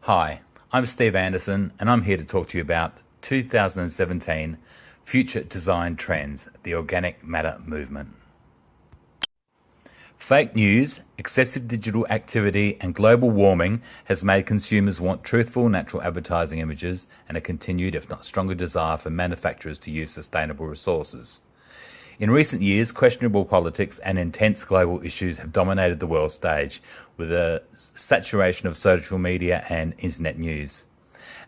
Hi, I'm Steve Anderson and I'm here to talk to you about the 2017 Future Design Trends, the Organic Matter Movement. Fake news, excessive digital activity and global warming has made consumers want truthful natural advertising images and a continued, if not stronger, desire for manufacturers to use sustainable resources. In recent years, questionable politics and intense global issues have dominated the world stage, with a saturation of social media and internet news.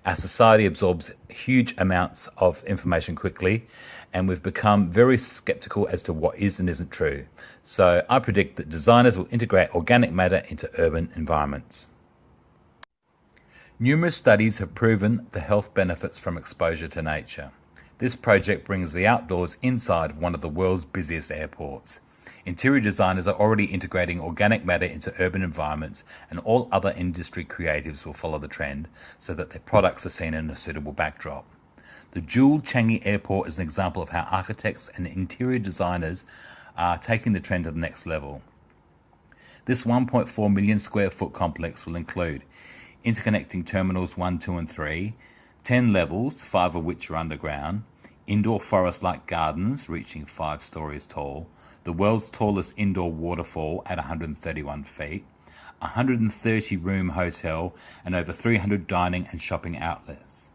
Our society absorbs huge amounts of information quickly, and we've become very skeptical as to what is and isn't true. So I predict that designers will integrate organic matter into urban environments. Numerous studies have proven the health benefits from exposure to nature. This project brings the outdoors inside one of the world's busiest airports. Interior designers are already integrating organic matter into urban environments, and all other industry creatives will follow the trend so that their products are seen in a suitable backdrop. The Jewel Changi Airport is an example of how architects and interior designers are taking the trend to the next level. This 1.4 million square foot complex will include interconnecting terminals 1, 2 and 3, 10 levels, 5 of which are underground, indoor forest-like gardens reaching 5 stories tall, the world's tallest indoor waterfall at 131 feet, a 130-room hotel, and over 300 dining and shopping outlets.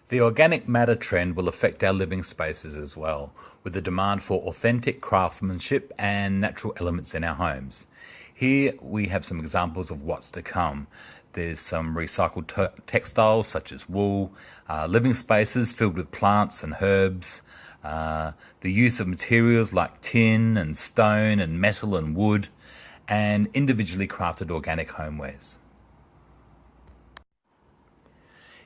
The organic matter trend will affect our living spaces as well, with the demand for authentic craftsmanship and natural elements in our homes. Here we have some examples of what's to come. There's some recycled textiles such as wool, living spaces filled with plants and herbs, the use of materials like tin and stone and metal and wood, and individually crafted organic homewares.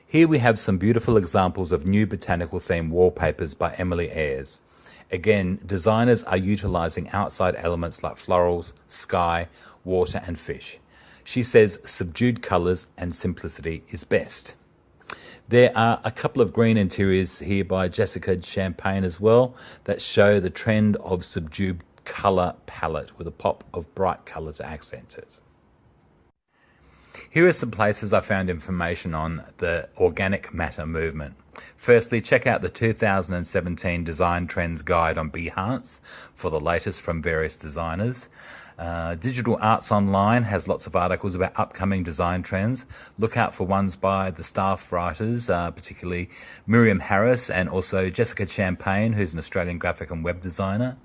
Here we have some beautiful examples of new botanical themed wallpapers by Emily Ayres. Again, designers are utilising outside elements like florals, sky, water and fish. She says subdued colours and simplicity is best. There are a couple of green interiors here by Jessica Champagne as well that show the trend of subdued colour palette with a pop of bright colour to accent it. Here are some places I found information on the organic matter movement. Firstly, check out the 2017 Design Trends Guide on Behance for the latest from various designers. Digital Arts Online has lots of articles about upcoming design trends. Look out for ones by the staff writers, particularly Miriam Harris and also Jessica Champagne, who's an Australian graphic and web designer.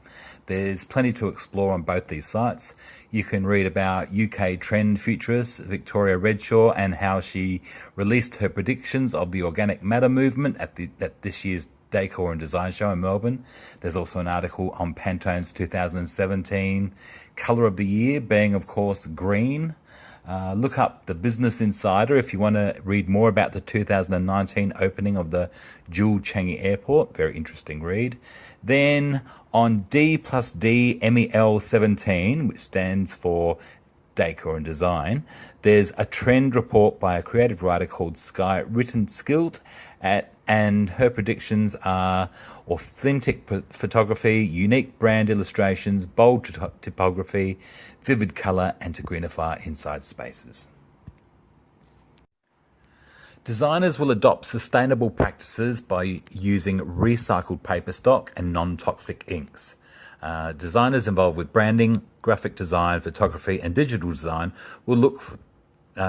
There's plenty to explore on both these sites. You can read about UK trend futurist Victoria Redshaw and how she released her predictions of the organic matter movement at this year's DECO and Design Show in Melbourne. There's also an article on Pantone's 2017 colour of the year being, of course, green. Look up the Business Insider if you want to read more about the 2019 opening of the Jewel Changi Airport. Very interesting read. Then on D+D MEL 17, which stands for Decor and Design, there's a trend report by a creative writer called Sky Written Skilled, and her predictions are authentic photography, unique brand illustrations, bold typography, vivid colour, and to greenify inside spaces. Designers will adopt sustainable practices by using recycled paper stock and non-toxic inks. Designers involved with branding, graphic design, photography and digital design will look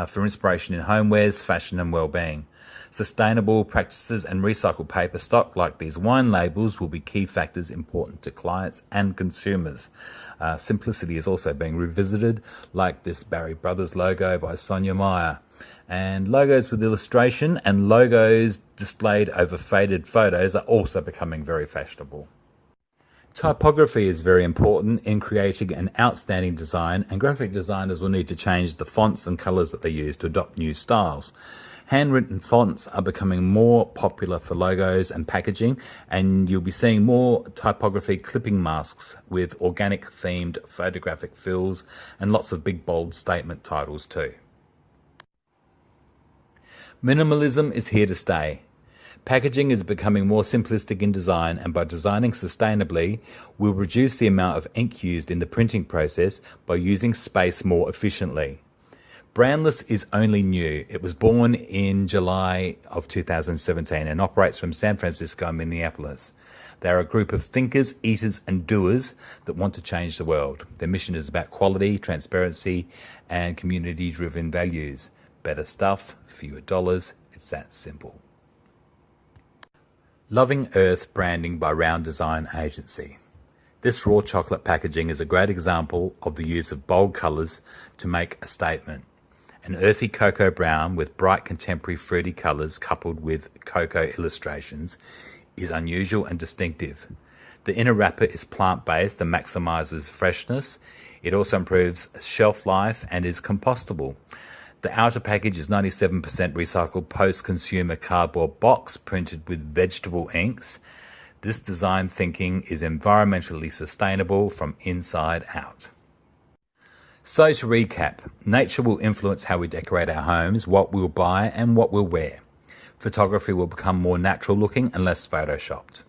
for inspiration in homewares, fashion and well-being. Sustainable practices and recycled paper stock like these wine labels will be key factors important to clients and consumers. Simplicity is also being revisited, like this Barry Brothers logo by Sonia Meyer. And logos with illustration and logos displayed over faded photos are also becoming very fashionable. Typography is very important in creating an outstanding design, and graphic designers will need to change the fonts and colours that they use to adopt new styles. Handwritten fonts are becoming more popular for logos and packaging, and you'll be seeing more typography clipping masks with organic themed photographic fills and lots of big bold statement titles too. Minimalism is here to stay. Packaging is becoming more simplistic in design, and by designing sustainably, we'll reduce the amount of ink used in the printing process by using space more efficiently. Brandless is only new. It was born in July of 2017 and operates from San Francisco and Minneapolis. They're a group of thinkers, eaters, and doers that want to change the world. Their mission is about quality, transparency, and community-driven values. Better stuff, fewer dollars. It's that simple. Loving Earth branding by Round Design Agency. This raw chocolate packaging is a great example of the use of bold colours to make a statement. An earthy cocoa brown with bright contemporary fruity colours coupled with cocoa illustrations is unusual and distinctive. The inner wrapper is plant-based and maximises freshness. It also improves shelf life and is compostable. The outer package is 97% recycled post-consumer cardboard box printed with vegetable inks. This design thinking is environmentally sustainable from inside out. So to recap, nature will influence how we decorate our homes, what we'll buy and what we'll wear. Photography will become more natural looking and less photoshopped.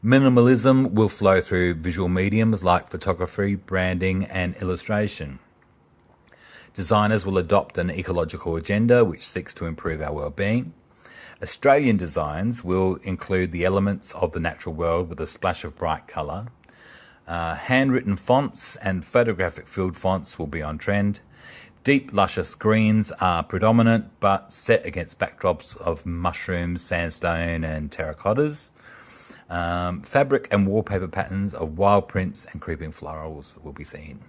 Minimalism will flow through visual mediums like photography, branding and illustration. Designers will adopt an ecological agenda which seeks to improve our well-being. Australian designs will include the elements of the natural world with a splash of bright colour. Handwritten fonts and photographic filled fonts will be on trend. Deep, luscious greens are predominant, but set against backdrops of mushrooms, sandstone and terracottas. Fabric and wallpaper patterns of wild prints and creeping florals will be seen.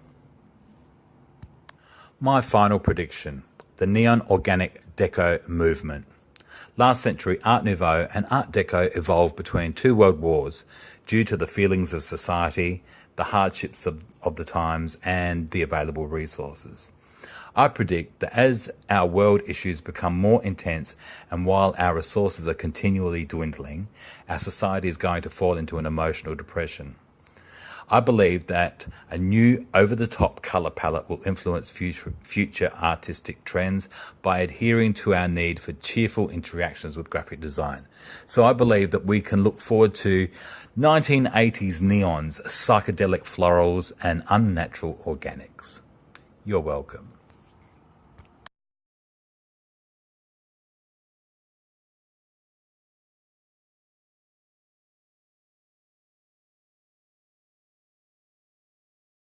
My final prediction, the neon organic deco movement. Last century, Art Nouveau and Art Deco evolved between two world wars due to the feelings of society, the hardships of the times, and the available resources. I predict that as our world issues become more intense and while our resources are continually dwindling, our society is going to fall into an emotional depression. I believe that a new over-the-top colour palette will influence future artistic trends by adhering to our need for cheerful interactions with graphic design. So I believe that we can look forward to 1980s neons, psychedelic florals and unnatural organics. You're welcome.